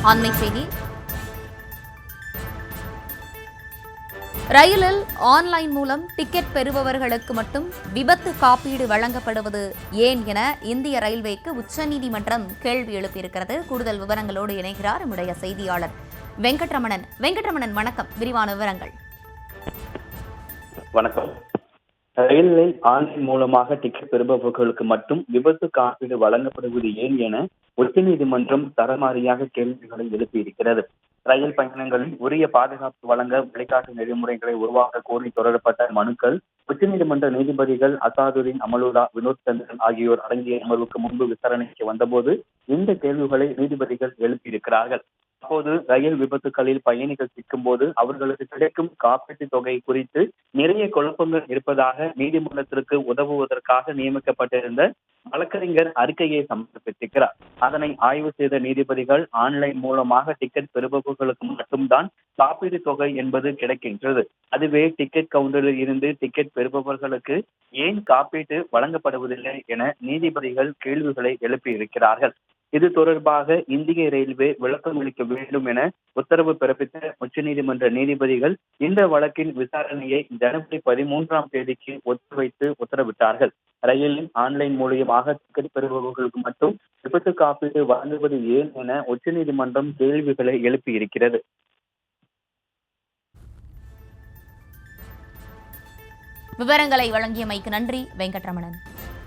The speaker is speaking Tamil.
அண்மை செய்தி. ரயிலில் ஆன்லைன் மூலம் டிக்கெட் பெறுபவர்களுக்கு மட்டும் விபத்து காப்பீடு வழங்கப்படுவது ஏன் என இந்திய ரயில்வேக்கு உச்சநீதிமன்றம் கேள்வி எழுப்பியிருக்கிறது. கூடுதல் விவரங்களோடு இணைகிறார் நம்முடைய செய்தியாளர் வெங்கட்ரமணன். வெங்கட்ரமணன், வணக்கம். விரிவான விவரங்கள். வணக்கம். ரயிலில் ஆன்லைன் மூலமாக டிக்கெட் பெறுபவர்களுக்கு மட்டும் விபத்து காப்பீடு வழங்கப்படுவது ஏன் என உச்சநீதிமன்றம் தரமாரியாக கேள்விகளை எழுப்பியிருக்கிறது. ரயில் பயணங்களில் உரிய பாதுகாப்பு வழங்க வழிகாட்டு நெறிமுறைகளை உருவாக்க கோரி தொடரப்பட்ட மனுக்கள் உச்சநீதிமன்ற நீதிபதிகள் அசாதுதீன் அமலுல்லா, வினோத் சந்திரன் ஆகியோர் அடங்கிய அமர்வுக்கு முன்பு விசாரணைக்கு வந்தபோது இந்த கேள்விகளை நீதிபதிகள் எழுப்பியிருக்கிறார்கள். அப்போது ரயில் விபத்துகளில் பயணிகள் சிக்கும் போது அவர்களுக்கு கிடைக்கும் காப்பீட்டு தொகை குறித்து நிறைய குழப்பங்கள் இருப்பதாக நீதிமன்றத்திற்கு உதவுவதற்காக நியமிக்கப்பட்டிருந்த வழக்கறிஞர் அறிக்கையை சமர்ப்பித்திருக்கிறார். அதனை ஆய்வு செய்த நீதிபதிகள் ஆன்லைன் மூலமாக டிக்கெட் பெறுபவர்களுக்கு மட்டும்தான் காப்பீடு தொகை என்பது கிடைக்கின்றது. அதுவே டிக்கெட் கவுண்டரில் இருந்து டிக்கெட் பெறுபவர்களுக்கு ஏன் காப்பீட்டு வழங்கப்படுவதில்லை என நீதிபதிகள் கேள்விகளை எழுப்பியிருக்கிறார்கள். இது தொடர்பாக இந்திய ரயில்வே விளக்கம் அளிக்க வேண்டும் என உத்தரவு பிறப்பித்த உச்சநீதிமன்ற நீதிபதிகள் இந்த வழக்கின் விசாரணையை ஜனவரி 13 ஒத்திவைத்து உத்தரவிட்டார்கள். ரயிலில் ஆன்லைன் மூலியமாக டிக்கெட் பெறுபவர்களுக்கு மட்டும் விபத்து காப்பீடு வழங்குவது ஏன் என உச்சநீதிமன்றம் கேள்விகளை எழுப்பியிருக்கிறது. விவரங்களை வழங்கியமைக்கு நன்றி வெங்கட்ரமணன்.